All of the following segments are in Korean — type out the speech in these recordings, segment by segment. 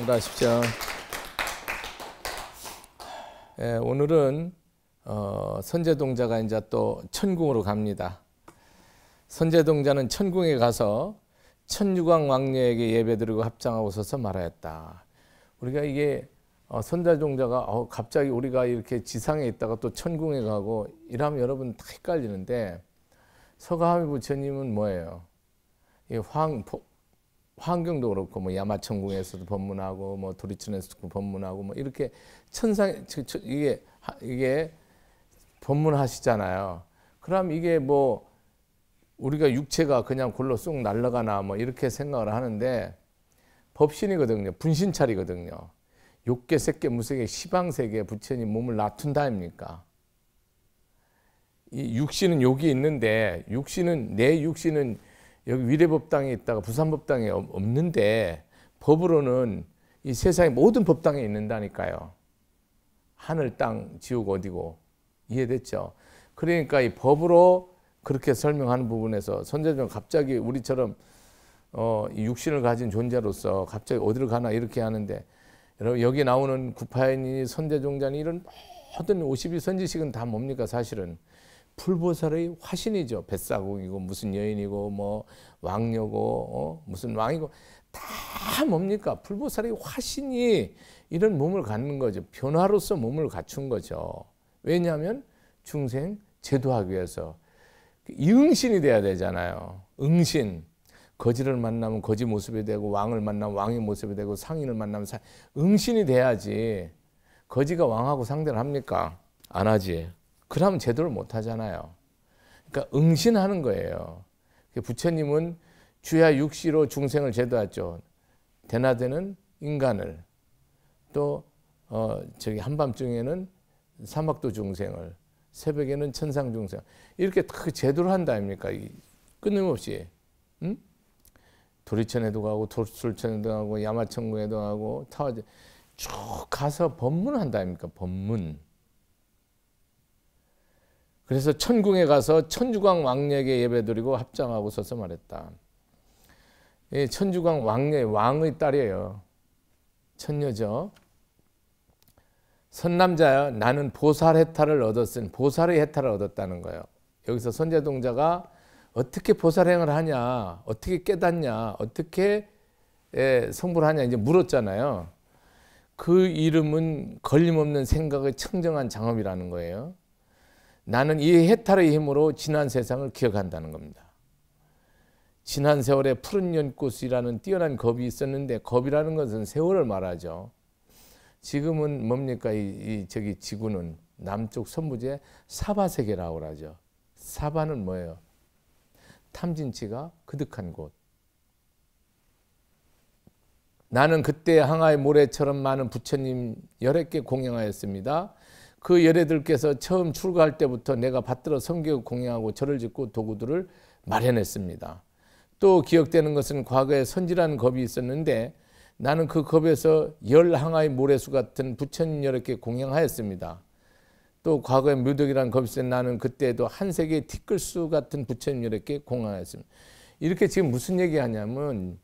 응답하십시오. 예, 오늘은 선제동자가 이제 또 천궁으로 갑니다. 선제동자는 천궁에 가서 천유광 왕녀에게 예배드리고 합장하고 서서 말하였다. 우리가 이게 선제동자가 갑자기 우리가 이렇게 지상에 있다가 또 천궁에 가고 이러면 여러분 다 헷갈리는데, 서가하미 부처님은 뭐예요? 이 환경도 그렇고 뭐 야마천궁에서도 법문하고 뭐 도리천에서도 법문하고 뭐 이렇게 천상 이게 법문하시잖아요. 그럼 이게 뭐 우리가 육체가 그냥 골로 쑥 날아가나 뭐 이렇게 생각을 하는데, 법신이거든요. 분신찰이거든요. 욕계, 색계, 무색계, 시방세계에 부처님 몸을 놔둔다 아닙니까? 이 육신은 여기 있는데, 내 육신은 여기 위례법당에 있다가 부산법당에 없는데, 법으로는 이 세상의 모든 법당에 있는다니까요. 하늘, 땅, 지옥 어디고. 이해됐죠? 그러니까 이 법으로 그렇게 설명하는 부분에서 선제는 갑자기 우리처럼 이 육신을 가진 존재로서 갑자기 어디를 가나 이렇게 하는데, 여러분 여기 나오는 구파인이 선제종자니 이런 모든 52선지식은 다 뭡니까? 사실은 불보살의 화신이죠. 뱃사공이고 무슨 여인이고 뭐 왕녀고 무슨 왕이고 다 뭡니까? 불보살의 화신이 이런 몸을 갖는 거죠. 변화로서 몸을 갖춘 거죠. 왜냐하면 중생 제도하기 위해서 이응신이 돼야 되잖아요. 응신. 거지를 만나면 거지 모습이 되고, 왕을 만나면 왕의 모습이 되고, 상인을 만나면 응신이 돼야지. 거지가 왕하고 상대를 합니까? 안 하지. 그러면 제도를 못 하잖아요. 그러니까 응신하는 거예요. 부처님은 주야 육시로 중생을 제도했죠. 대낮에는 인간을, 또 한밤중에는 사막도 중생을, 새벽에는 천상 중생, 이렇게 다 제도를 한다 아닙니까? 끊임없이. 응? 도리천에도 가고 도술천에도 가고 야마천궁에도 가고 쭉 가서 법문한다 아닙니까? 법문. 그래서 천궁에 가서 천주광 왕녀에게 예배드리고 합장하고 서서 말했다. 천주광 왕녀의 왕의 딸이에요. 천녀죠. 선남자야, 나는 보살 해탈을 얻었으니, 보살의 해탈을 얻었다는 거예요. 여기서 선제동자가 어떻게 보살행을 하냐, 어떻게 깨닫냐, 어떻게 성불을 하냐 이제 물었잖아요. 그 이름은 걸림없는 생각의 청정한 장엄이라는 거예요. 나는 이 해탈의 힘으로 지난 세상을 기억한다는 겁니다. 지난 세월에 푸른 연꽃이라는 뛰어난 겁이 있었는데, 겁이라는 것은 세월을 말하죠. 지금은 뭡니까? 저기 지구는 남쪽 선부지에 사바세계라고 그러죠. 사바는 뭐예요? 탐진치가 그득한 곳. 나는 그때 항아의 모래처럼 많은 부처님 11개 공양하였습니다. 그 열애들께서 처음 출가할 때부터 내가 받들어 성교 공양하고 절을 짓고 도구들을 마련했습니다. 또 기억되는 것은 과거에 선지라는 겁이 있었는데, 나는 그 겁에서 10항아의 모래수 같은 부처님 11개 공양하였습니다. 또 과거에 묘덕이라는 겁이 있었는데, 나는 그때도 한세계의 티끌수 같은 부처님 10개 공양하였습니다. 이렇게 지금 무슨 얘기하냐면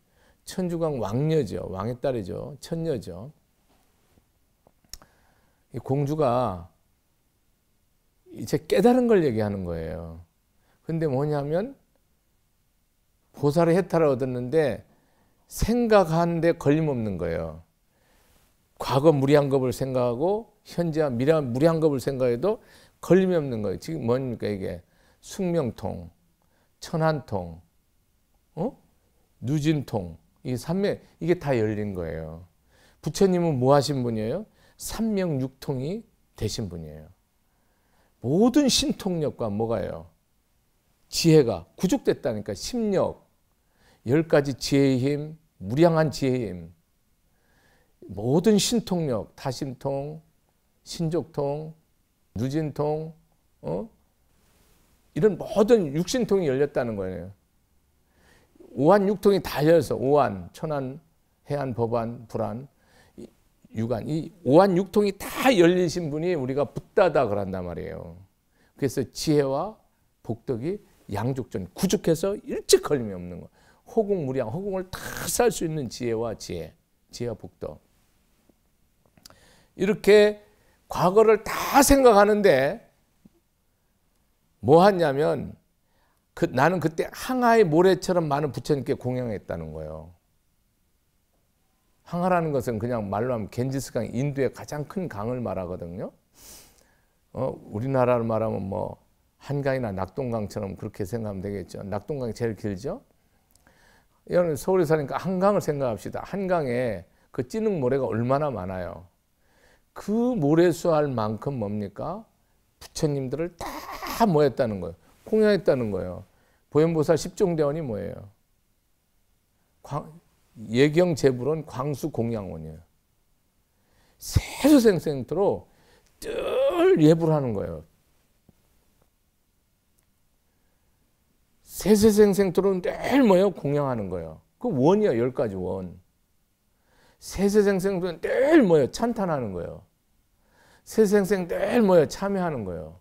천주광 왕녀죠. 왕의 딸이죠. 천녀죠. 이 공주가 이제 깨달은 걸 얘기하는 거예요. 근데 뭐냐면 보살의 해탈을 얻었는데 생각하는데 걸림없는 거예요. 과거 무리한 겁을 생각하고 현재와 미래한 무리한 겁을 생각해도 걸림이 없는 거예요. 지금 뭡니까 이게? 숙명통, 천한통, 누진통, 이 삼명, 이게 다 열린 거예요. 부처님은 뭐 하신 분이에요? 삼명육통이 되신 분이에요. 모든 신통력과 뭐가요? 지혜가 구족됐다니까. 심력, 10가지 지혜의 힘, 무량한 지혜의 힘, 모든 신통력, 다심통, 신족통, 누진통, 이런 모든 육신통이 열렸다는 거예요. 오한육통이 다 열려서 오한, 천한, 해한, 법한, 불한, 유관, 이 오한육통이 다 열리신 분이 우리가 붓다다 그런단 말이에요. 그래서 지혜와 복덕이 양족전, 구족해서 일찍 걸림이 없는 거. 호궁무량, 호궁을 다 살 수 있는 지혜와 복덕. 이렇게 과거를 다 생각하는데 뭐 하냐면 나는 그때 항아의 모래처럼 많은 부처님께 공양했다는 거예요. 항아라는 것은 그냥 말로 하면 겐지스강, 인도의 가장 큰 강을 말하거든요. 우리나라로 말하면 뭐 한강이나 낙동강처럼 그렇게 생각하면 되겠죠. 낙동강이 제일 길죠. 여러분 서울에 사니까 한강을 생각합시다. 한강에 그 찌는 모래가 얼마나 많아요. 그 모래수할 만큼 뭡니까? 부처님들을 다 모였다는 거예요. 공양했다는 거예요. 보현보살 10종대원이 뭐예요? 예경제불원 광수공양원이에요. 세수생생토로 늘 예불 하는 거예요. 세세생생토로 늘 뭐예요? 공양하는 거예요. 그 원이야, 10가지 원. 세세생생토로 늘 뭐예요? 찬탄하는 거예요. 세생생 늘 뭐예요? 참여하는 거예요.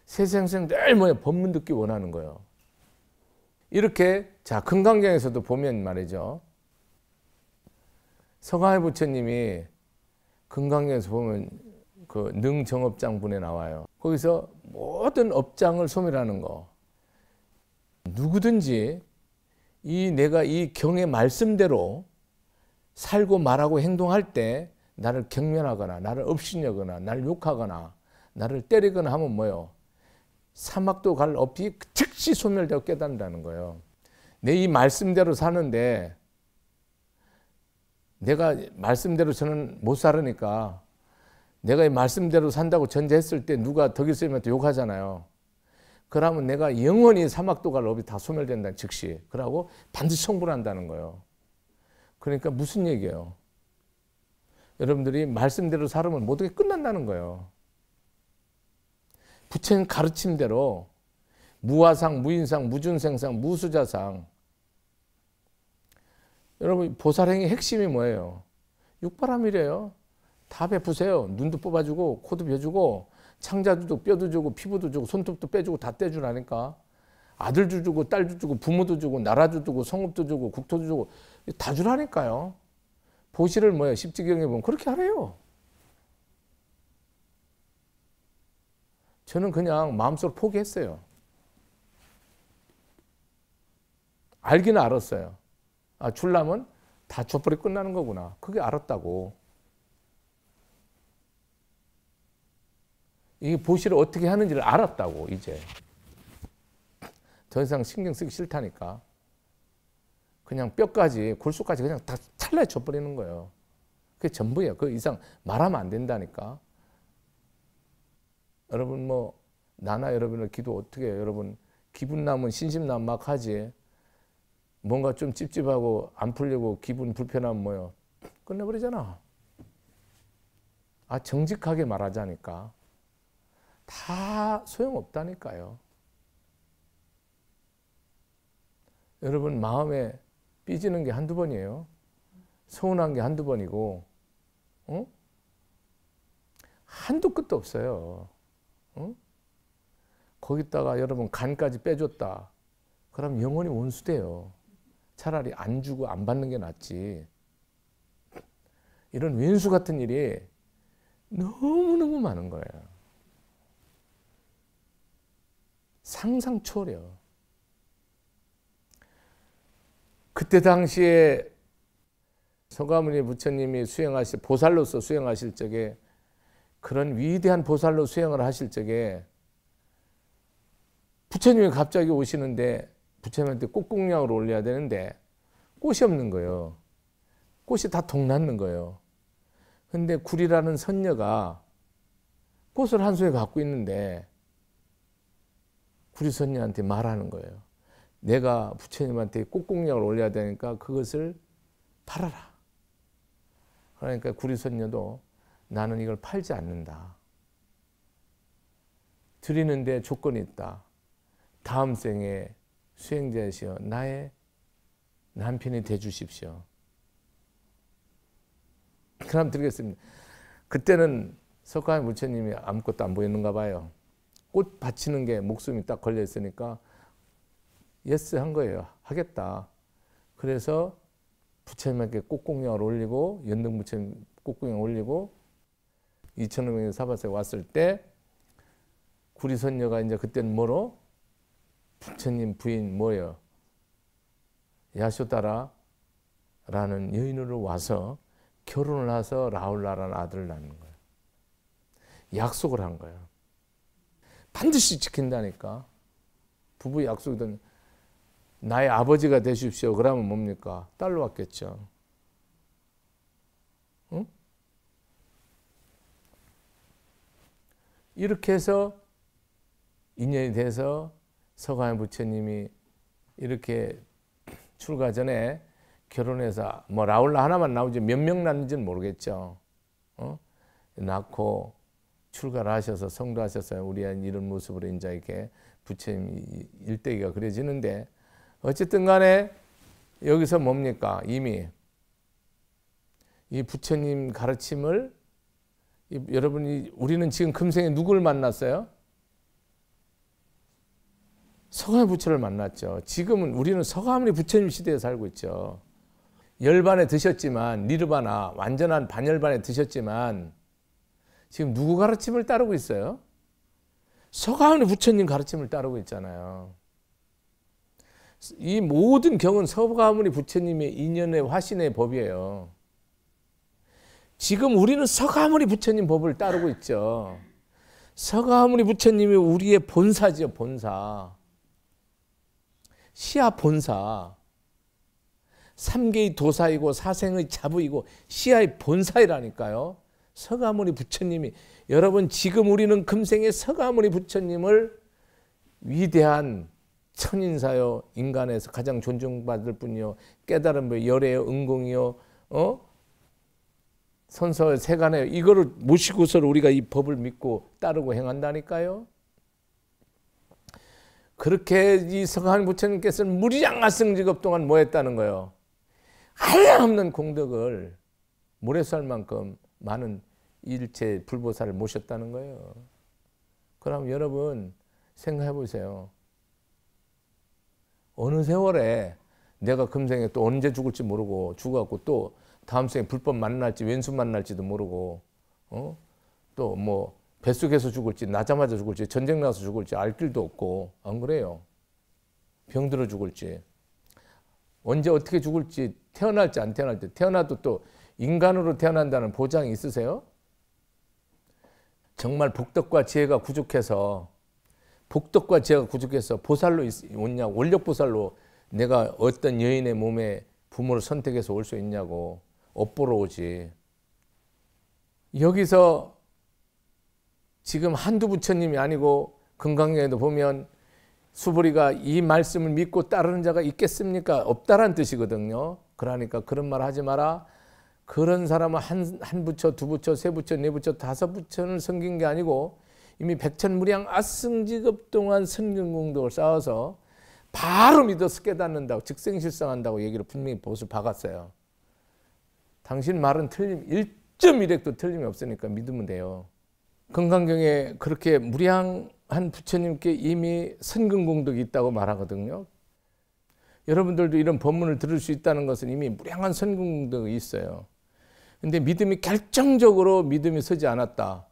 세생생 늘 뭐예요? 법문 듣기 원하는 거예요. 이렇게 자 금강경에서도 보면 말이죠. 서가모니 부처님이 금강경에서 보면 그 능정업장분에 나와요. 거기서 모든 업장을 소멸하는 거. 누구든지 내가 이 경의 말씀대로 살고 말하고 행동할 때 나를 경멸하거나 나를 업신여거나 나를 욕하거나 나를 때리거나 하면 뭐예요? 사막도 갈 업이 즉시 소멸되고 깨닫는다는 거예요. 내 이 말씀대로 사는데 내가 말씀대로 저는 못 살으니까 내가 이 말씀대로 산다고 전제했을 때 누가 덕일스님한테 욕하잖아요. 그러면 내가 영원히 사막도 갈 업이 다 소멸된다는 즉시. 그러고 반드시 성불 한다는 거예요. 그러니까 무슨 얘기예요? 여러분들이 말씀대로 살으면 모든 게 끝난다는 거예요. 부처님 가르침대로 무화상, 무인상, 무준생상, 무수자상. 여러분 보살행의 핵심이 뭐예요? 육바람이래요. 다 베푸세요. 눈도 뽑아주고 코도 벼주고 창자도 뼈도 주고 피부도 주고 손톱도 빼주고 다 떼주라니까. 아들도 주고 딸도 주고 부모도 주고 나라도 주고 성읍도 주고 국토도 주고 다 주라니까요. 보시를 뭐예요? 십지경에 보면 그렇게 하래요. 저는 그냥 마음속으로 포기했어요. 알기는 알았어요. 아, 줄라면 다 줘버리 끝나는 거구나. 그게 알았다고. 이 보시를 어떻게 하는지를 알았다고 이제. 더 이상 신경 쓰기 싫다니까. 그냥 뼈까지 골수까지 그냥 다 찰나에 줘버리는 거예요. 그게 전부예요. 그 이상 말하면 안 된다니까. 여러분 뭐 나나 여러분의 기도 어떻게 해요? 여러분 기분 나면 신심난막하지. 뭔가 좀 찝찝하고 안 풀리고 기분 불편하면 뭐요? 끝내버리잖아. 아 정직하게 말하자니까. 다 소용없다니까요. 여러분 마음에 삐지는 게 한두 번이에요. 서운한 게 한두 번이고 한도 끝도 없어요. 거기다가 여러분 간까지 빼줬다. 그럼 영원히 원수돼요. 차라리 안 주고 안 받는 게 낫지. 이런 왼수 같은 일이 너무너무 많은 거예요. 상상 초월해요. 그때 당시에 서가모니 부처님이 수행하실 보살로서 수행하실 적에 그런 위대한 보살로 수행을 하실 적에 부처님이 갑자기 오시는데 부처님한테 꽃공양을 올려야 되는데 꽃이 없는 거예요. 꽃이 다 동났는 거예요. 근데 구리라는 선녀가 꽃을 한 송이 갖고 있는데 구리 선녀한테 말하는 거예요. 내가 부처님한테 꽃공양을 올려야 되니까 그것을 팔아라. 그러니까 구리 선녀도 나는 이걸 팔지 않는다. 드리는데 조건이 있다. 다음 생에 수행자이시여 나의 남편이 되주십시오. 그럼 드리겠습니다. 그때는 석가모니 부처님이 아무것도 안 보이는가 봐요. 꽃 바치는 게 목숨이 딱 걸려 있으니까 예스 한 거예요. 하겠다. 그래서 부처님에게 꽃공양을 올리고 연등 부처님 꽃공양 올리고 2,500년 사바세에 왔을 때 구리선녀가 이제 그때는 뭐로? 부처님 부인 뭐예요? 야쇼다라라는 여인으로 와서 결혼을 해서 라울라라는 아들을 낳는 거예요. 약속을 한 거예요. 반드시 지킨다니까. 부부 약속이든 나의 아버지가 되십시오. 그러면 뭡니까? 딸로 왔겠죠. 응? 이렇게 해서 인연이 돼서 서가모니 부처님이 이렇게 출가 전에 결혼해서 뭐 라울라 하나만 나오지 몇 명 낳는지는 모르겠죠. 낳고 출가를 하셔서 성도하셨어요. 우리 이런 모습으로 이제 이렇게 부처님 일대기가 그려지는데 어쨌든 간에 여기서 뭡니까? 이미 이 부처님 가르침을 여러분이 우리는 지금 금생에 누구를 만났어요? 서가모니 부처를 만났죠. 지금은 우리는 서가모니 부처님 시대에 살고 있죠. 열반에 드셨지만 니르바나 완전한 반열반에 드셨지만 지금 누구 가르침을 따르고 있어요? 서가모니 부처님 가르침을 따르고 있잖아요. 이 모든 경은 서가모니 부처님의 인연의 화신의 법이에요. 지금 우리는 서가모니 부처님 법을 따르고 있죠. 서가모니 부처님이 우리의 본사지요, 본사. 시아 본사. 삼계의 도사이고 사생의 자부이고 시아의 본사이라니까요. 서가모니 부처님이 여러분 지금 우리는 금생에 서가모니 부처님을 위대한 천인사요 인간에서 가장 존중받을 분이요 깨달은 분 열애요 은공이요 선서 세간에요 이거를 모시고서 우리가 이 법을 믿고 따르고 행한다니까요. 그렇게 이 서가모니 부처님께서는 무리장아승직업 동안 뭐 했다는 거예요? 한량없는 공덕을 모래쌀만큼 많은 일체 불보살을 모셨다는 거예요. 그럼 여러분 생각해 보세요. 어느 세월에 내가 금생에 또 언제 죽을지 모르고 죽어갖고 또 다음 생에 불법 만날지 왼수 만날지도 모르고 또 뭐 뱃속에서 죽을지 나자마자 죽을지 전쟁 나서 죽을지 알 길도 없고 안 그래요? 병들어 죽을지 언제 어떻게 죽을지 태어날지 안 태어날지 태어나도 또 인간으로 태어난다는 보장이 있으세요? 정말 복덕과 지혜가 부족해서 보살로 오냐 원력보살로 내가 어떤 여인의 몸에 부모를 선택해서 올 수 있냐고 업보러 오지. 여기서 지금 한두 부처님이 아니고 금강경에도 보면 수보리가 이 말씀을 믿고 따르는 자가 있겠습니까? 없다란 뜻이거든요. 그러니까 그런 말 하지 마라. 그런 사람은 한 부처, 두 부처, 세 부처, 네 부처, 다섯 부처를 섬긴 게 아니고 이미 백천무량 아승직업 동안 선경공덕을 쌓아서 바로 믿어서 깨닫는다고 즉생실상한다고 얘기를 분명히 못을 박았어요. 당신 말은 1.1핵도 틀림이 없으니까 믿으면 돼요. 금강경에 그렇게 무량한 부처님께 이미 선근공덕이 있다고 말하거든요. 여러분들도 이런 법문을 들을 수 있다는 것은 이미 무량한 선근공덕이 있어요. 근데 믿음이 결정적으로 믿음이 서지 않았다.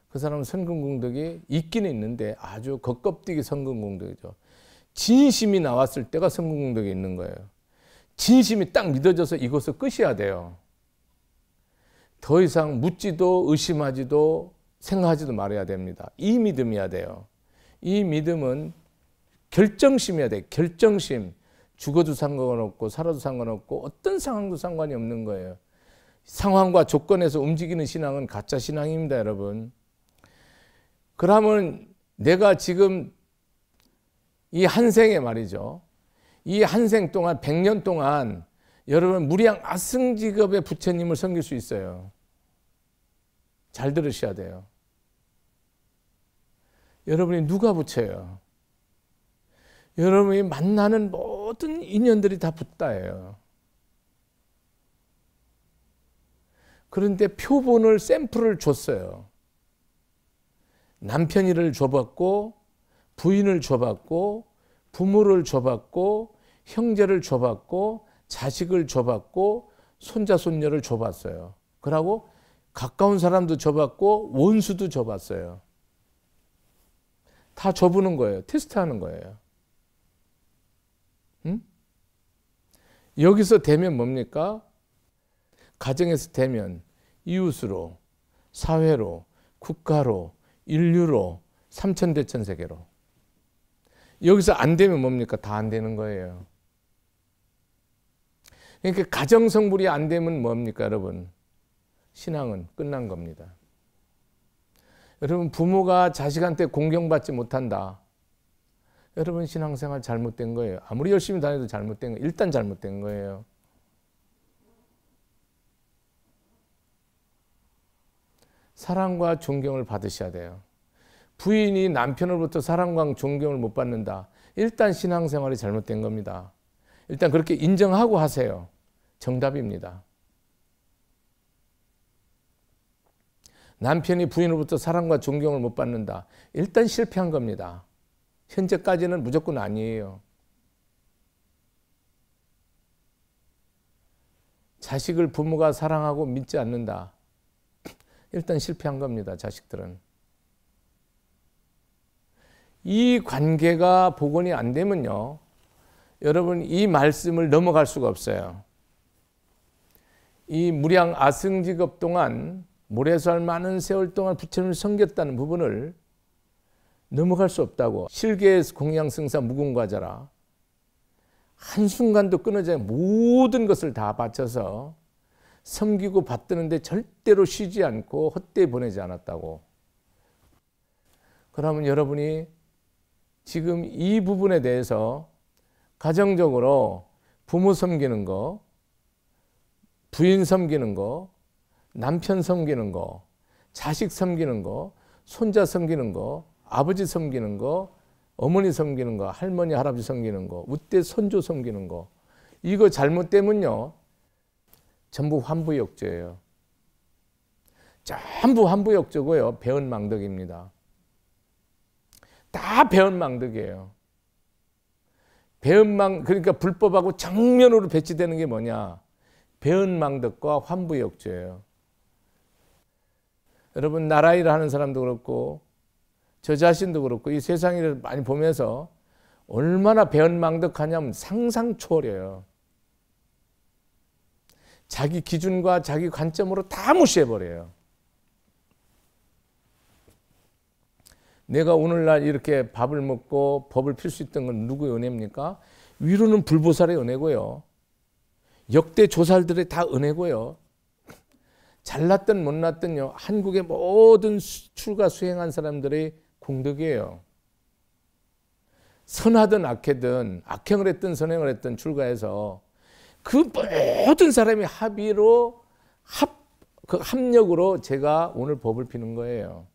그 사람은 선근공덕이 있기는 있는데 아주 겉껍데기 선근공덕이죠. 진심이 나왔을 때가 선근공덕이 있는 거예요. 진심이 딱 믿어져서 이것을 끝이야 돼요. 더 이상 묻지도 의심하지도 생각하지도 말아야 됩니다. 이 믿음이야 돼요. 이 믿음은 결정심이야 돼. 결정심. 죽어도 상관없고 살아도 상관없고 어떤 상황도 상관이 없는 거예요. 상황과 조건에서 움직이는 신앙은 가짜 신앙입니다, 여러분. 그러면 내가 지금 이 한 생에 말이죠. 이 한 생 동안 100년 동안 여러분 무량 아승직업의 부처님을 섬길 수 있어요. 잘 들으셔야 돼요. 여러분이 누가 부처예요? 여러분이 만나는 모든 인연들이 다 붓다예요. 그런데 표본을 샘플을 줬어요. 남편이를 줘봤고 부인을 줘봤고 부모를 줘봤고 형제를 줘봤고 자식을 줘봤고 손자 손녀를 줘봤어요. 그러고 가까운 사람도 줘봤고 원수도 줘봤어요. 다 줘보는 거예요. 테스트하는 거예요. 응? 여기서 되면 뭡니까? 가정에서 되면 이웃으로, 사회로, 국가로, 인류로, 삼천대천세계로. 여기서 안 되면 뭡니까? 다 안 되는 거예요. 그러니까 가정성불이 안 되면 뭡니까, 여러분? 신앙은 끝난 겁니다. 여러분, 부모가 자식한테 공경받지 못한다. 여러분, 신앙생활 잘못된 거예요. 아무리 열심히 다녀도 잘못된 거예요. 일단 잘못된 거예요. 사랑과 존경을 받으셔야 돼요. 부인이 남편으로부터 사랑과 존경을 못 받는다. 일단 신앙생활이 잘못된 겁니다. 일단 그렇게 인정하고 하세요. 정답입니다. 남편이 부인으로부터 사랑과 존경을 못 받는다. 일단 실패한 겁니다. 현재까지는 무조건 아니에요. 자식을 부모가 사랑하고 믿지 않는다. 일단 실패한 겁니다. 자식들은. 이 관계가 복원이 안 되면요, 여러분 이 말씀을 넘어갈 수가 없어요. 이 무량 아승직업 동안 모래살 많은 세월 동안 부처님을 섬겼다는 부분을 넘어갈 수 없다고. 실계에서 공양승사 무궁과자라. 한순간도 끊어져 모든 것을 다 바쳐서 섬기고 받드는데 절대로 쉬지 않고 헛되이 보내지 않았다고. 그러면 여러분이 지금 이 부분에 대해서 가정적으로 부모 섬기는 거, 부인 섬기는 거, 남편 섬기는 거, 자식 섬기는 거, 손자 섬기는 거, 아버지 섬기는 거, 어머니 섬기는 거, 할머니, 할아버지 섬기는 거, 우대 손주 섬기는 거, 이거 잘못되면요, 전부 환부역죄예요. 전부 환부역죄고요. 배은망덕입니다. 다 배은망덕이에요. 그러니까 불법하고 정면으로 배치되는 게 뭐냐? 배은망덕과 환부역죄예요. 여러분, 나라 일을 하는 사람도 그렇고 저 자신도 그렇고 이 세상 일을 많이 보면서 얼마나 배은망덕하냐면 상상 초월해요. 자기 기준과 자기 관점으로 다 무시해버려요. 내가 오늘날 이렇게 밥을 먹고 법을 필 수 있던 건 누구의 은혜입니까? 위로는 불보살의 은혜고요. 역대 조살들의 다 은혜고요. 잘났든 못났든요, 한국의 모든 출가 수행한 사람들의 공덕이에요. 선하든 악하든, 악행을 했든 선행을 했든 출가해서 그 모든 사람이 합의로 그 합력으로 제가 오늘 법을 피는 거예요.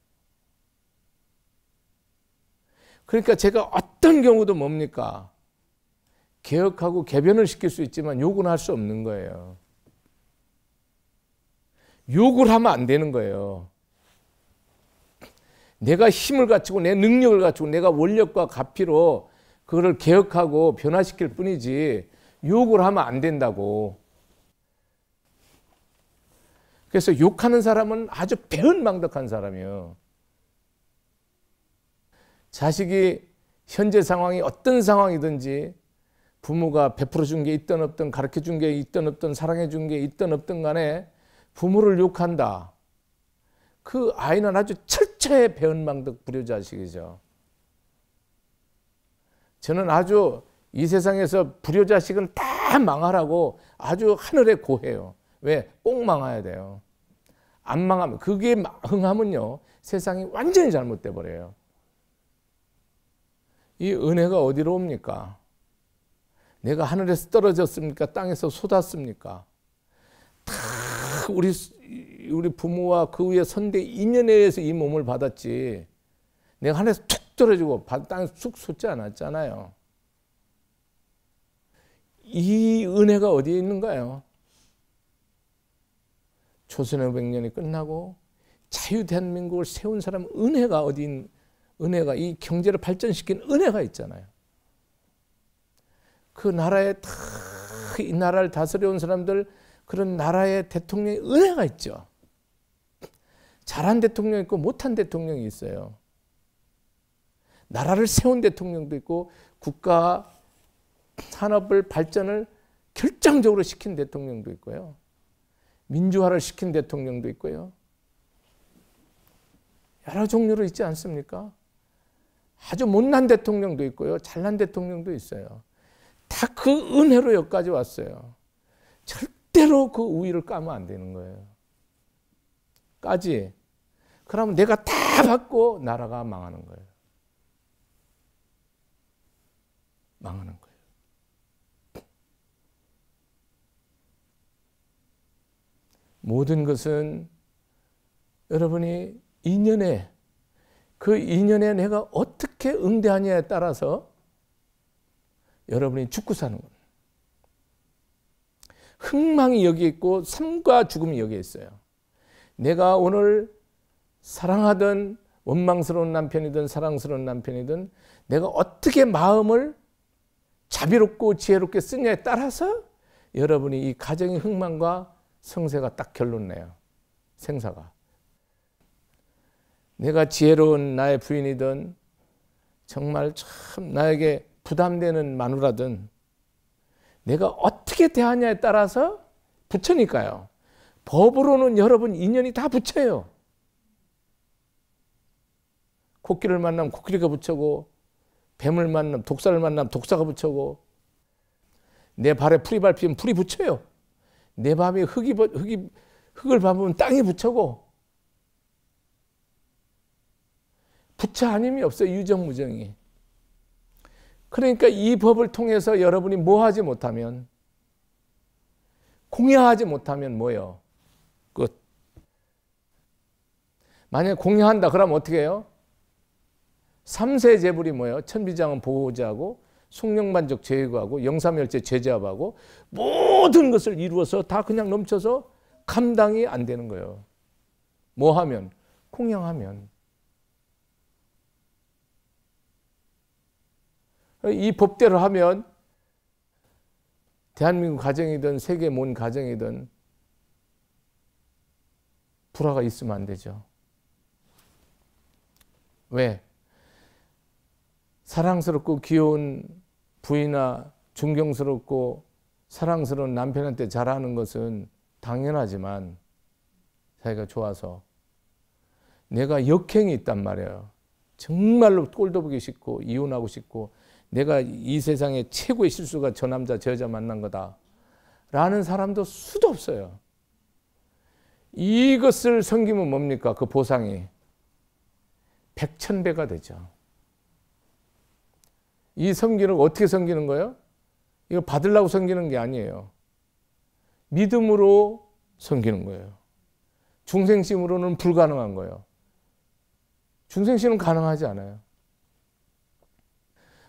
그러니까 제가 어떤 경우도 뭡니까? 개혁하고 개변을 시킬 수 있지만 욕은 할 수 없는 거예요. 욕을 하면 안 되는 거예요. 내가 힘을 갖추고 내 능력을 갖추고 내가 원력과 가피로 그거를 개혁하고 변화시킬 뿐이지 욕을 하면 안 된다고. 그래서 욕하는 사람은 아주 배은망덕한 사람이에요. 자식이 현재 상황이 어떤 상황이든지 부모가 베풀어 준 게 있든 없든 가르쳐 준 게 있든 없든 사랑해 준 게 있든 없든 간에 부모를 욕한다. 그 아이는 아주 철저히 배은망덕 불효자식이죠. 저는 아주 이 세상에서 불효자식은 다 망하라고 아주 하늘에 고해요. 왜? 꼭 망해야 돼요. 안 망하면, 그게 흥하면요, 세상이 완전히 잘못돼 버려요. 이 은혜가 어디로 옵니까? 내가 하늘에서 떨어졌습니까? 땅에서 쏟았습니까? 다 우리 부모와 그 위에 선대 인연에 의해서 이 몸을 받았지, 내가 하늘에서 툭 떨어지고 땅에서 쑥 솟지 않았잖아요. 이 은혜가 어디에 있는가요? 조선의 500년이 끝나고 자유대한민국을 세운 사람 은혜가 어디, 은혜가 이 경제를 발전시킨 은혜가 있잖아요. 그 나라에 다 이 나라를 다스려온 사람들, 그런 나라의 대통령의 은혜가 있죠. 잘한 대통령이 있고 못한 대통령이 있어요. 나라를 세운 대통령도 있고 국가 산업을 발전을 결정적으로 시킨 대통령도 있고요. 민주화를 시킨 대통령도 있고요. 여러 종류로 있지 않습니까? 아주 못난 대통령도 있고요. 잘난 대통령도 있어요. 다 그 은혜로 여기까지 왔어요. 절대로 그 우위를 까면 안 되는 거예요. 까지. 그러면 내가 다 받고 나라가 망하는 거예요. 망하는 거예요. 모든 것은 여러분이 인연에 그 인연에 내가 어떻게 응대하냐에 따라서 여러분이 죽고 사는 거예요. 흥망이 여기 있고 삶과 죽음이 여기 있어요. 내가 오늘 사랑하던 원망스러운 남편이든 사랑스러운 남편이든 내가 어떻게 마음을 자비롭고 지혜롭게 쓰냐에 따라서 여러분이 이 가정의 흥망과 성세가 딱 결론 내요. 생사가. 내가 지혜로운 나의 부인이든 정말 참 나에게 부담되는 마누라든 내가 어떻게 대하냐에 따라서 붙으니까요. 법으로는 여러분 인연이 다 붙여요. 코끼리를 만나면 코끼리가 붙여고 뱀을 만나면 독사를 만나면 독사가 붙여고 내 발에 풀이 밟히면 풀이 붙여요. 내 밤에 흙을 밟으면 땅이 붙여고 부처 아님이 없어요. 유정무정이. 그러니까 이 법을 통해서 여러분이 뭐 하지 못하면 공양하지 못하면 뭐예요? 끝. 만약에 공양한다 그러면 어떻게 해요? 삼세 제불이 뭐예요? 천비장은 보호자하고 숙령만족 제거하고 영사멸제 제재하고 모든 것을 이루어서 다 그냥 넘쳐서 감당이 안 되는 거예요. 뭐 하면? 공양하면. 이 법대로 하면 대한민국 가정이든 세계 모든 가정이든 불화가 있으면 안 되죠. 왜? 사랑스럽고 귀여운 부인이나 존경스럽고 사랑스러운 남편한테 잘하는 것은 당연하지만 사이가 좋아서 내가 역행이 있단 말이에요. 정말로 꼴도 보기 싫고 이혼하고 싶고 내가 이 세상에 최고의 실수가 저 남자 저 여자 만난 거다 라는 사람도 수도 없어요. 이것을 섬기면 뭡니까? 그 보상이 백천배가 되죠. 이 섬기는 거 어떻게 섬기는 거예요? 이거 받으려고 섬기는 게 아니에요. 믿음으로 섬기는 거예요. 중생심으로는 불가능한 거예요. 중생심은 가능하지 않아요.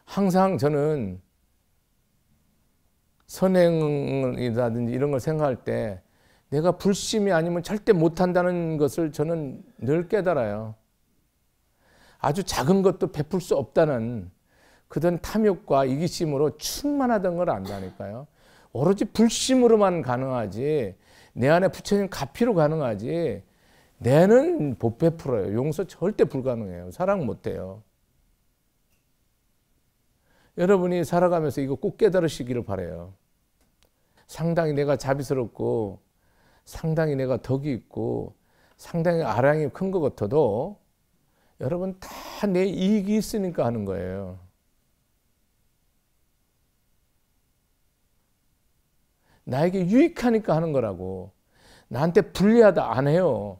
항상 저는 선행이라든지 이런 걸 생각할 때 내가 불심이 아니면 절대 못한다는 것을 저는 늘 깨달아요. 아주 작은 것도 베풀 수 없다는 그런 탐욕과 이기심으로 충만하던 걸 안다니까요. 오로지 불심으로만 가능하지 내 안에 부처님 가피로 가능하지 내는 못 베풀어요. 용서 절대 불가능해요. 사랑 못해요. 여러분이 살아가면서 이거 꼭 깨달으시기를 바라요. 상당히 내가 자비스럽고 상당히 내가 덕이 있고 상당히 아량이 큰 것 같아도 여러분 다 내 이익이 있으니까 하는 거예요. 나에게 유익하니까 하는 거라고. 나한테 불리하다 안 해요.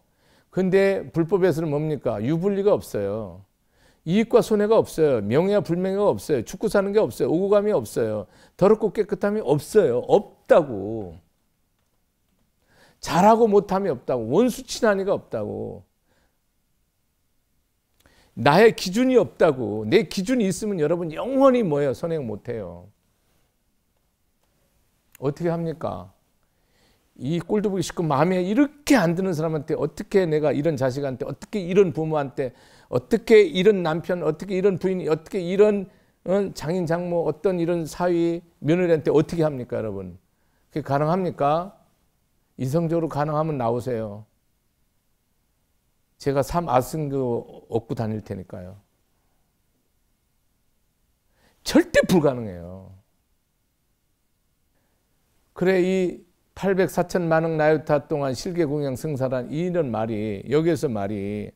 근데 불법에서는 뭡니까? 유불리가 없어요. 이익과 손해가 없어요. 명예와 불명예가 없어요. 죽고 사는 게 없어요. 오고 감이 없어요. 더럽고 깨끗함이 없어요. 없다고. 잘하고 못함이 없다고. 원수친하니가 없다고. 나의 기준이 없다고. 내 기준이 있으면 여러분 영원히 뭐예요? 선행 못해요. 어떻게 합니까? 이 꼴도 보기 싫고 마음에 이렇게 안 드는 사람한테 어떻게 내가 이런 자식한테 어떻게 이런 부모한테 어떻게 이런 남편 어떻게 이런 부인이 어떻게 이런 장인 장모 어떤 이런 사위 며느리한테 어떻게 합니까 여러분? 그게 가능합니까? 이성적으로 가능하면 나오세요. 제가 삶 아승그 얻고 다닐 테니까요. 절대 불가능해요. 그래 이 800, 4천만억 나유타 동안 실계공양 승사란 이런 말이 여기에서 말이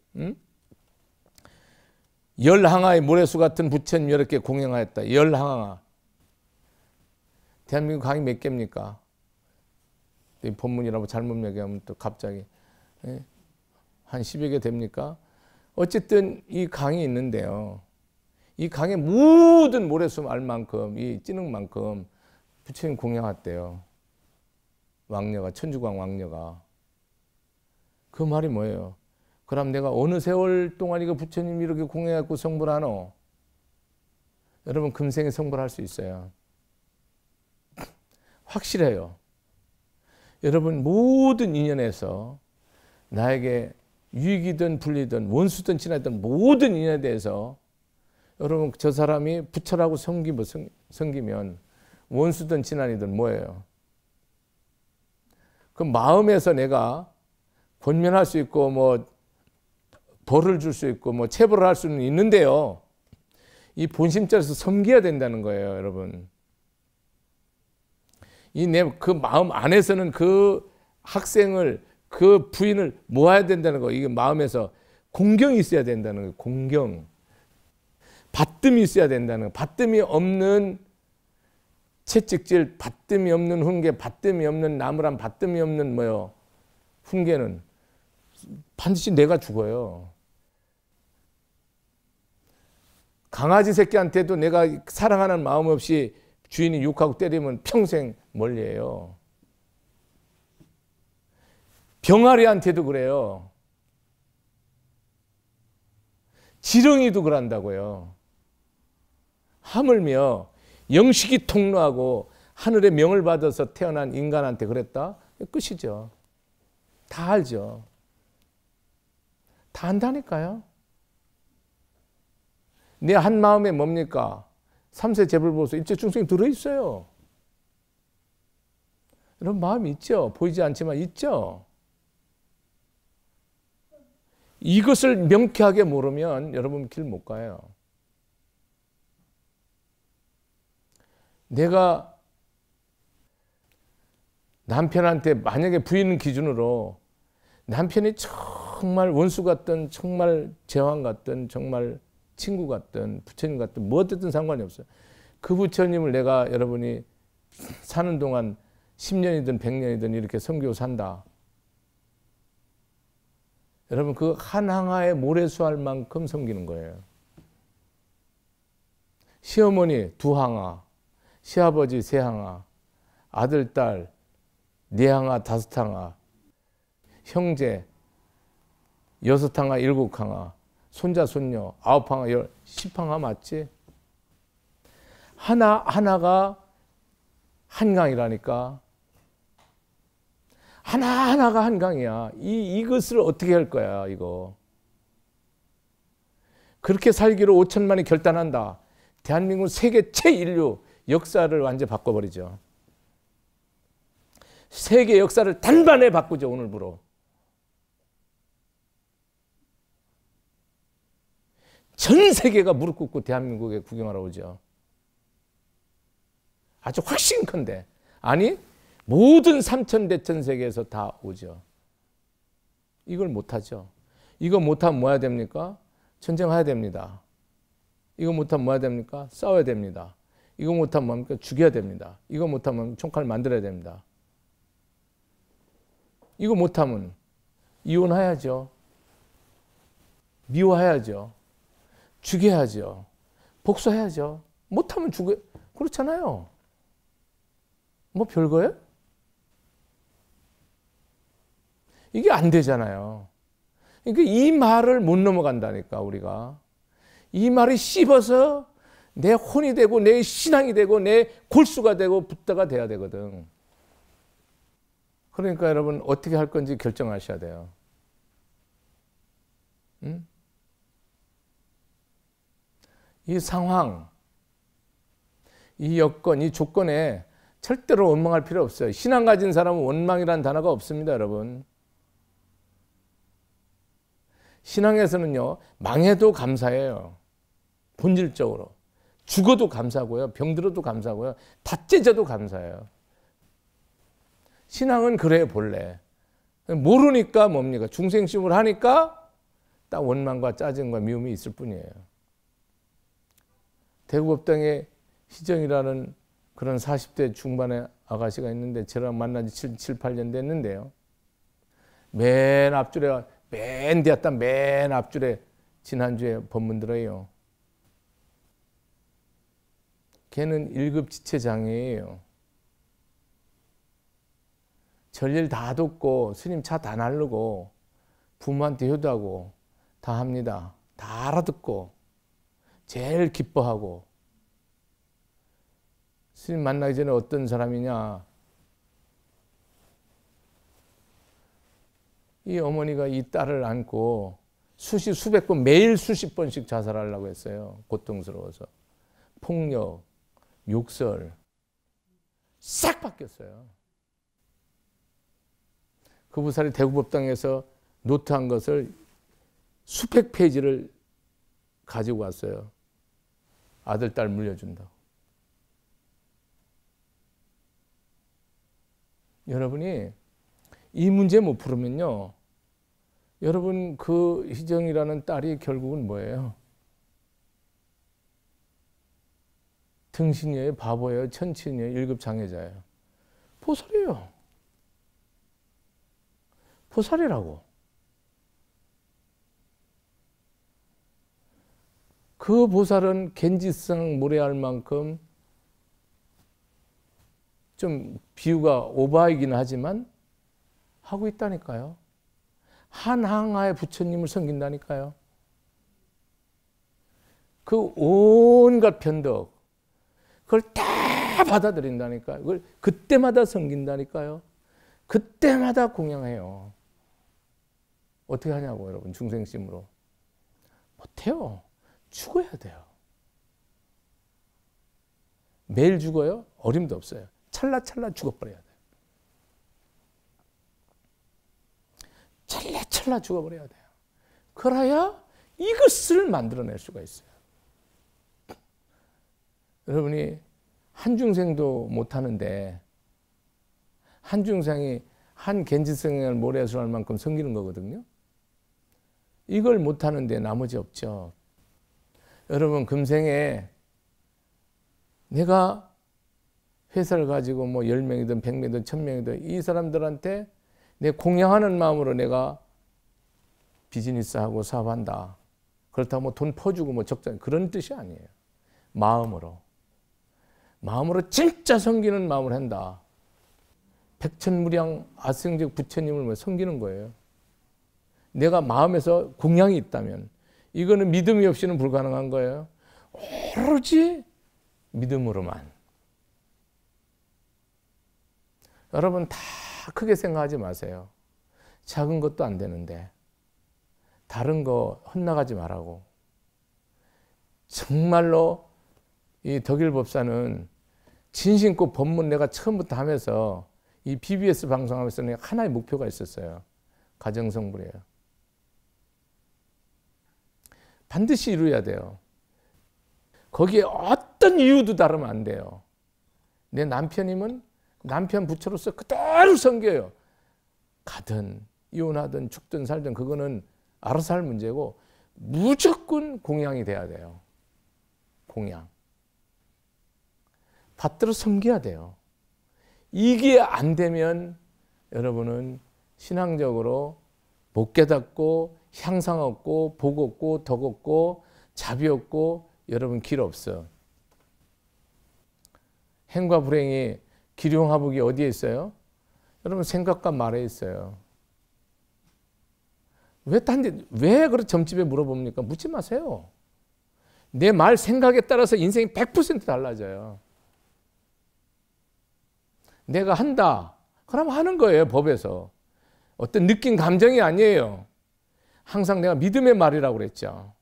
열항아의 모래수 같은 부처님 여러 개 공양하였다. 열항아. 대한민국 강이 몇 개입니까? 이 본문이라고 잘못 얘기하면 또 갑자기 한 10여 개 됩니까? 어쨌든 이 강이 있는데요. 이 강의 모든 모래수 알만큼 이 찌능만큼 부처님 공양했대요. 왕녀가 천주광 왕녀가. 그 말이 뭐예요? 그럼 내가 어느 세월 동안 이거 부처님 이렇게 공양해갖고 성불 하노? 여러분 금생에 성불할 수 있어요. 확실해요. 여러분 모든 인연에서 나에게 유익이든 불리든 원수든 친하든 모든 인연에 대해서 여러분 저 사람이 부처라고 섬기면 원수든 친한이든 뭐예요? 그 마음에서 내가 권면할 수 있고 뭐 벌을 줄 수 있고 뭐 체벌을 할 수는 있는데요. 이 본심자에서 섬겨야 된다는 거예요, 여러분. 이 내 그 마음 안에서는 그 학생을 그 부인을 모아야 된다는 거. 이게 마음에서 공경이 있어야 된다는 거예요. 공경. 받듦이 있어야 된다는 거. 받듦이 없는 채찍질, 받듦이 없는 훈계, 받듦이 없는 나무란, 받듦이 없는 뭐요 훈계는 반드시 내가 죽어요. 강아지 새끼한테도 내가 사랑하는 마음 없이 주인이 욕하고 때리면 평생 멀리해요. 병아리한테도 그래요. 지렁이도 그런다고요. 하물며 영식이 통로하고 하늘의 명을 받아서 태어난 인간한테 그랬다? 끝이죠. 다 알죠. 다 안다니까요. 내 한 마음에 뭡니까? 삼세 재불보소 입체 충성이 들어있어요. 이런 마음이 있죠. 보이지 않지만 있죠. 이것을 명쾌하게 모르면 여러분 길 못 가요. 내가 남편한테 만약에 부인 기준으로 남편이 정말 원수 같든 정말 제왕 같든 정말 친구 같든 부처님 같든 뭐 어쨌든 상관이 없어요. 그 부처님을 내가 여러분이 사는 동안 10년이든 100년이든 이렇게 섬기고 산다. 여러분 그 한 항아에 모래수할 만큼 섬기는 거예요. 시어머니 2항아, 시아버지 3항아, 아들, 딸 4항아, 5항아, 형제 6항아, 7항아, 손자, 손녀 9항아, 10항아 맞지? 하나가 한강이라니까. 하나가 한강이야. 이것을 어떻게 할 거야, 이거. 그렇게 살기로 5천만이 결단한다. 대한민국 세계 최인류 역사를 완전히 바꿔버리죠. 세계 역사를 단번에 바꾸죠, 오늘부로. 전 세계가 무릎 꿇고 대한민국에 구경하러 오죠. 아주 확신컨대. 아니 모든 삼천대천 세계에서 다 오죠. 이걸 못하죠. 이거 못하면 뭐 해야 됩니까? 전쟁해야 됩니다. 이거 못하면 뭐 해야 됩니까? 싸워야 됩니다. 이거 못하면 뭡니까? 죽여야 됩니다. 이거 못하면 총칼 만들어야 됩니다. 이거 못하면 이혼해야죠. 미워해야죠. 죽여야죠. 복수해야죠. 못하면 죽여. 그렇잖아요. 뭐 별거예요? 이게 안 되잖아요. 그러니까 이 말을 못 넘어간다니까 우리가. 이 말이 씹어서 내 혼이 되고 내 신앙이 되고 내 골수가 되고 붓다가 돼야 되거든. 그러니까 여러분 어떻게 할 건지 결정하셔야 돼요. 응? 이 상황, 이 여건, 이 조건에 절대로 원망할 필요 없어요. 신앙 가진 사람은 원망이라는 단어가 없습니다, 여러분. 신앙에서는요, 망해도 감사해요. 본질적으로. 죽어도 감사고요. 병들어도 감사고요. 다 째져도 감사해요. 신앙은 그래요, 본래. 모르니까 뭡니까? 중생심을 하니까 딱 원망과 짜증과 미움이 있을 뿐이에요. 대구법당에 희정이라는 그런 40대 중반의 아가씨가 있는데 저랑 만난 지 7, 8년 됐는데요. 맨 앞줄에, 맨 앞줄에 지난주에 법문 들어요. 걔는 1급 지체장애예요. 전일 다 돕고 스님 차 다 나르고 부모한테 효도하고 다 합니다. 다 알아듣고 제일 기뻐하고. 스님 만나기 전에 어떤 사람이냐, 이 어머니가 이 딸을 안고 수백 번, 매일 수십 번씩 자살하려고 했어요. 고통스러워서. 폭력, 욕설 싹 바뀌었어요. 그 부살이 대구법당에서 노트한 것을 수백 페이지를 가지고 왔어요. 아들, 딸 물려준다고. 여러분이 이 문제 못 풀으면요, 여러분 그 희정이라는 딸이 결국은 뭐예요? 등신이에요? 바보예요? 천친이에요? 1급 장애자예요? 보살이에요. 보살이라고. 그 보살은 겐지성 모래알 만큼 좀 비유가 오바이긴 하지만 하고 있다니까요. 한항하의 부처님을 섬긴다니까요. 그 온갖 변덕, 그걸 다 받아들인다니까요. 그걸 그때마다 섬긴다니까요. 그때마다 공양해요. 어떻게 하냐고, 여러분, 중생심으로. 못해요. 죽어야 돼요. 매일 죽어요? 어림도 없어요. 찰나찰나 죽어버려야 돼요. 찰나찰나 죽어버려야 돼요. 그래야 이것을 만들어낼 수가 있어요. 여러분이 한중생도 못하는데 한중생이 한 겐지성을 모래수할 만큼 섬기는 거거든요. 이걸 못하는데 나머지 없죠. 여러분, 금생에 내가 회사를 가지고 뭐 10명이든 100명이든 1000명이든 이 사람들한테 내 공양하는 마음으로 내가 비즈니스하고 사업한다. 그렇다고 뭐 돈 퍼주고 뭐 적자, 그런 뜻이 아니에요. 마음으로 진짜 섬기는 마음을 한다. 백천무량 아승적 부처님을 뭐 섬기는 거예요. 내가 마음에서 공양이 있다면 이거는 믿음이 없이는 불가능한 거예요. 오로지 믿음으로만. 여러분 다 크게 생각하지 마세요. 작은 것도 안 되는데 다른 거 헛나가지 말라고. 정말로 이 덕일법사는 진심껏 법문 내가 처음부터 하면서 이 BBS 방송하면서 내가 하나의 목표가 있었어요. 가정성불이에요. 반드시 이루어야 돼요. 거기에 어떤 이유도 다르면 안 돼요. 내 남편이면 남편 부처로서 그대로 섬겨요. 가든 이혼하든 죽든 살든 그거는 알아서 할 문제고 무조건 공양이 돼야 돼요. 공양. 받들어 섬겨야 돼요. 이게 안 되면 여러분은 신앙적으로 못 깨닫고 향상 없고 복 없고 덕 없고 자비 없고 여러분 길 없어. 행과 불행이 기룡화복이 어디에 있어요? 여러분 생각과 말에 있어요. 왜 그런 점집에 물어봅니까? 묻지 마세요. 내 말 생각에 따라서 인생이 100% 달라져요. 내가 한다. 그럼 하는 거예요, 법에서. 어떤 느낀 감정이 아니에요. 항상 내가 믿음의 말이라고 그랬죠.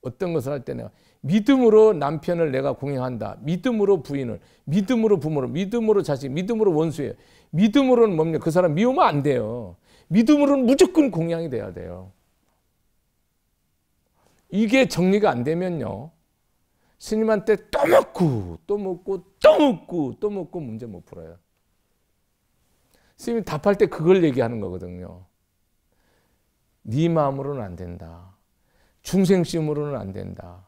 어떤 것을 할 때 내가 믿음으로 남편을 내가 공양한다. 믿음으로 부인을, 믿음으로 부모를, 믿음으로 자식, 믿음으로 원수예요. 믿음으로는 뭡니까? 그 사람 미우면 안 돼요. 믿음으로는 무조건 공양이 돼야 돼요. 이게 정리가 안 되면요, 스님한테 또 묻고 또 묻고 또 묻고 또 묻고 문제 못 풀어요. 스님이 답할 때 그걸 얘기하는 거거든요. 네 마음으로는 안 된다. 중생심으로는 안 된다.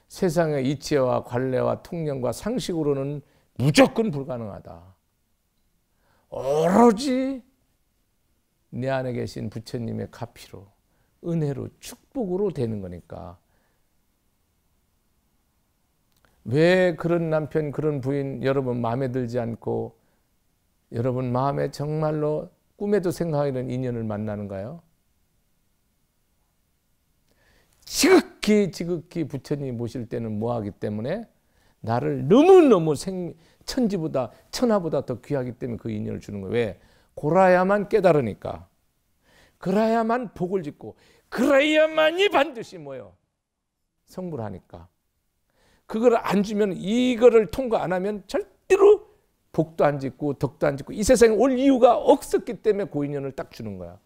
세상의 이치와 관례와 통념과 상식으로는 무조건 불가능하다. 오로지 내 안에 계신 부처님의 가피로, 은혜로, 축복으로 되는 거니까. 왜 그런 남편, 그런 부인 여러분 마음에 들지 않고 여러분 마음에 정말로 꿈에도 생각하는 인연을 만나는가요? 지극히 부처님 모실 때는 뭐하기 때문에? 나를 너무너무 천지보다 천하보다 더 귀하기 때문에 그 인연을 주는 거예요. 왜? 골아야만 깨달으니까. 그래야만 복을 짓고 그래야만이 반드시 뭐예요? 성불 하니까. 그걸 안 주면, 이거를 통과 안 하면 절대로 복도 안 짓고 덕도 안 짓고 이 세상에 올 이유가 없었기 때문에 그 인연을 딱 주는 거야.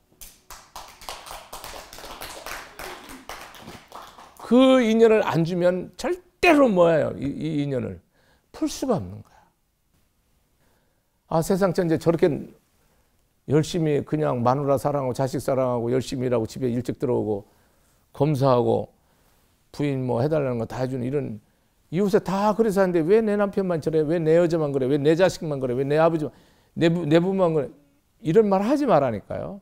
그 인연을 안 주면 절대로 뭐예요? 이 인연을 풀 수가 없는 거야. 아, 세상 천재 저렇게 열심히 그냥 마누라 사랑하고 자식 사랑하고 열심히 일하고 집에 일찍 들어오고 검사하고 부인 뭐 해달라는 거 다 해주는 이런 이웃에 다 그래서 하는데 왜 내 남편만 저래? 왜 내 여자만 그래? 왜 내 자식만 그래? 왜 내 아버지만, 내 부모만 그래? 이런 말 하지 말라니까요.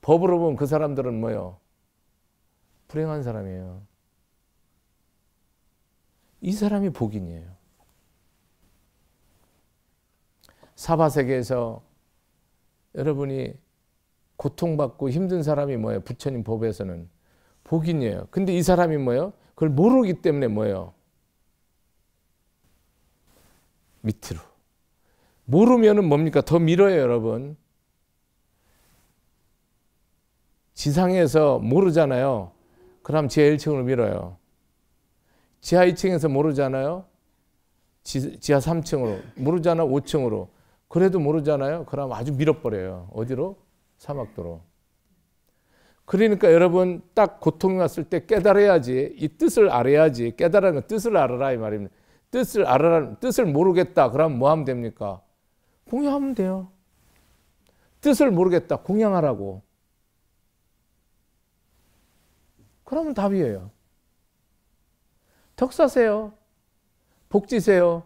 법으로 보면 그 사람들은 뭐예요? 불행한 사람이에요. 이 사람이 복인이에요. 사바세계에서 여러분이 고통받고 힘든 사람이 뭐예요? 부처님 법에서는 복인이에요. 근데 이 사람이 뭐예요? 그걸 모르기 때문에 뭐예요? 밑으로. 모르면은 뭡니까? 더 밀어요, 여러분. 지상에서 모르잖아요. 그럼 지하 1층으로 밀어요. 지하 2층에서 모르잖아요. 지하 3층으로. 모르잖아, 5층으로. 그래도 모르잖아요. 그럼 아주 밀어버려요. 어디로? 사막도로. 그러니까 여러분 딱 고통이 왔을 때 깨달아야지. 이 뜻을 알아야지. 깨달으면 뜻을 알아라 이 말입니다. 뜻을 알아라. 뜻을 모르겠다. 그럼 뭐 하면 됩니까? 공양하면 돼요. 뜻을 모르겠다. 공양하라고. 그러면 답이에요. 덕사세요. 복지세요.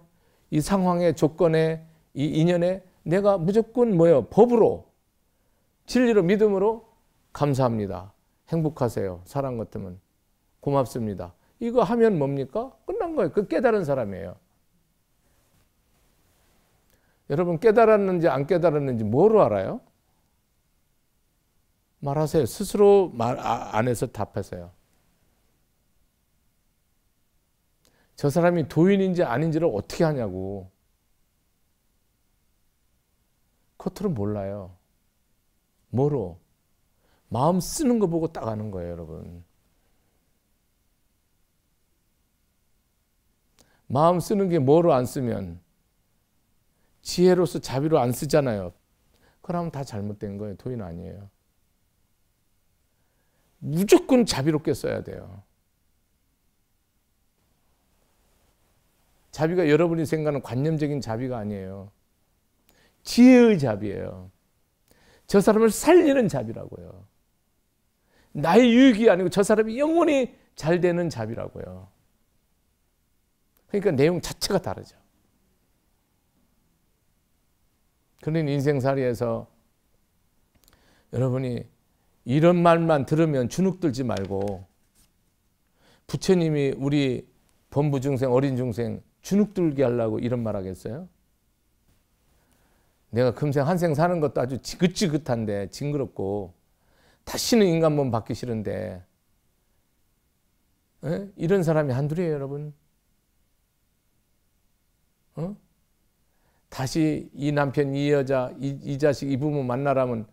이 상황에, 조건에, 이 인연에 내가 무조건 뭐예요? 법으로, 진리로, 믿음으로 감사합니다. 행복하세요. 사랑 같으면 고맙습니다. 이거 하면 뭡니까? 끝난 거예요. 그 깨달은 사람이에요. 여러분 깨달았는지 안 깨달았는지 뭐로 알아요? 말하세요. 스스로 말 안에서 답하세요. 저 사람이 도인인지 아닌지를 어떻게 하냐고. 겉으로 몰라요. 뭐로? 마음 쓰는 거 보고 딱 아는 거예요, 여러분. 마음 쓰는 게 뭐로 안 쓰면? 지혜로서 자비로 안 쓰잖아요. 그러면 다 잘못된 거예요. 도인 아니에요. 무조건 자비롭게 써야 돼요. 자비가 여러분이 생각하는 관념적인 자비가 아니에요. 지혜의 자비예요. 저 사람을 살리는 자비라고요. 나의 유익이 아니고 저 사람이 영원히 잘 되는 자비라고요. 그러니까 내용 자체가 다르죠. 그런 인생살이에서 여러분이 이런 말만 들으면 주눅들지 말고, 부처님이 우리 범부중생, 어린 중생 주눅들게 하려고 이런 말 하겠어요? 내가 금생 한생 사는 것도 아주 지긋지긋한데, 징그럽고 다시는 인간 몸 받기 싫은데, 에? 이런 사람이 한둘이에요, 여러분. 다시 이 남편, 이 여자, 이 자식, 이 부모 만나라면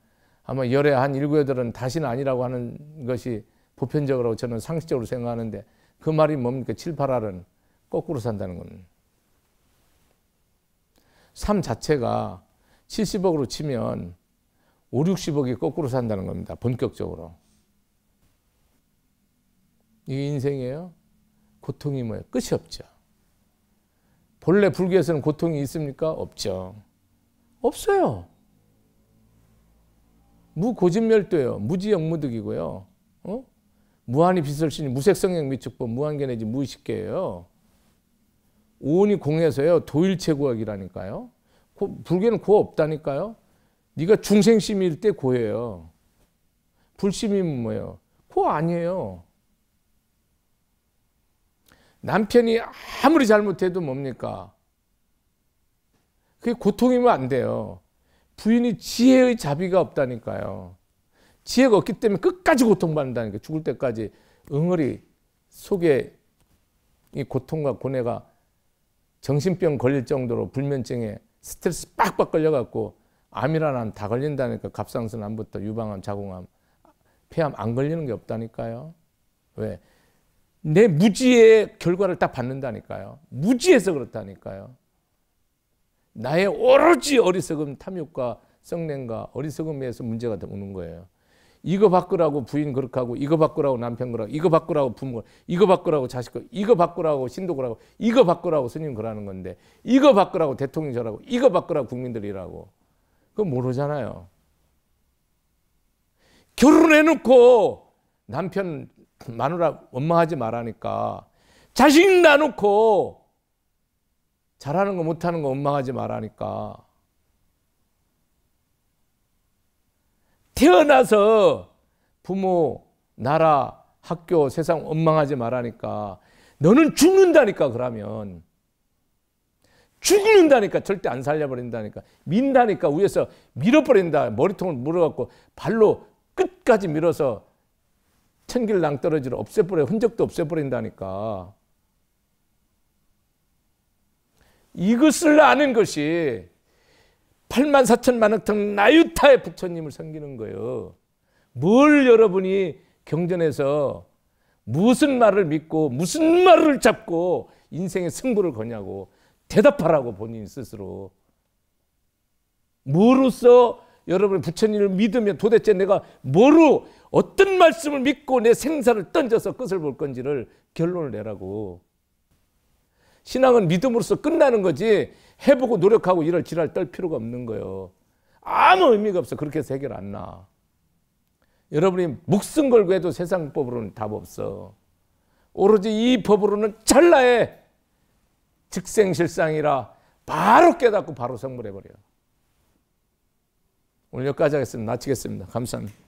아마 열에 한 7, 8은 다시는 아니라고 하는 것이 보편적으로 저는 상식적으로 생각하는데, 그 말이 뭡니까? 7, 8알은 거꾸로 산다는 건. 삶 자체가 70억으로 치면 5, 60억이 거꾸로 산다는 겁니다. 본격적으로. 이게 인생이에요? 고통이 뭐예요? 끝이 없죠. 본래 불교에서는 고통이 있습니까? 없죠. 없어요. 무고진멸도예요. 무지영무득이고요. 무한히 비설신이 무색성행 미축법 무한계내지 무의식계예요. 오온이 공에서요. 도일체구학이라니까요. 불교는 고 없다니까요. 네가 중생심일 때 고예요. 불심이면 뭐예요? 고 아니에요. 남편이 아무리 잘못해도 뭡니까? 그게 고통이면 안 돼요. 부인이 지혜의 자비가 없다니까요. 지혜가 없기 때문에 끝까지 고통받는다니까. 죽을 때까지 응어리 속에 이 고통과 고뇌가 정신병 걸릴 정도로 불면증에 스트레스 빡빡 걸려갖고 암이라는 암 다 걸린다니까. 갑상선암부터 유방암, 자궁암, 폐암 안 걸리는 게 없다니까요. 왜? 내 무지의 결과를 딱 받는다니까요. 무지해서 그렇다니까요. 나의 오로지 어리석음, 탐욕과 성냄과 어리석음에서 문제가 오는 거예요. 이거 바꾸라고 부인 그렇게 하고, 이거 바꾸라고 남편 그러고, 이거 바꾸라고 부모, 이거 바꾸라고 자식, 이거 바꾸라고 신도 그러고, 이거 바꾸라고 스님 그러는 건데, 이거 바꾸라고 대통령 저라고, 이거 바꾸라고 국민들이라고. 그거 모르잖아요. 결혼해놓고 남편 마누라 원망하지 말라니까, 자식 낳아놓고 잘하는 거 못하는 거 원망하지 말라니까, 태어나서 부모, 나라, 학교, 세상 원망하지 말라니까, 너는 죽는다니까. 그러면 죽는다니까. 절대 안 살려버린다니까. 민다니까. 위에서 밀어버린다. 머리통을 물어갖고 발로 끝까지 밀어서 천길 낭떠러지를 없애버려. 흔적도 없애버린다니까. 이것을 아는 것이 84,000만억통 나유타의 부처님을 섬기는 거예요. 뭘 여러분이 경전에서 무슨 말을 믿고 무슨 말을 잡고 인생의 승부를 거냐고. 대답하라고. 본인 스스로. 뭐로써 여러분이 부처님을 믿으면 도대체 내가 뭐로 어떤 말씀을 믿고 내 생사를 던져서 끝을 볼 건지를 결론을 내라고. 신앙은 믿음으로써 끝나는 거지 해보고 노력하고 이럴 지랄 떨 필요가 없는 거예요. 아무 의미가 없어. 그렇게 해서 해결 안 나. 여러분이 목숨 걸고 해도 세상 법으로는 답 없어. 오로지 이 법으로는 찰나에 즉생실상이라 바로 깨닫고 바로 성불해버려요. 오늘 여기까지 하겠습니다. 마치겠습니다. 감사합니다.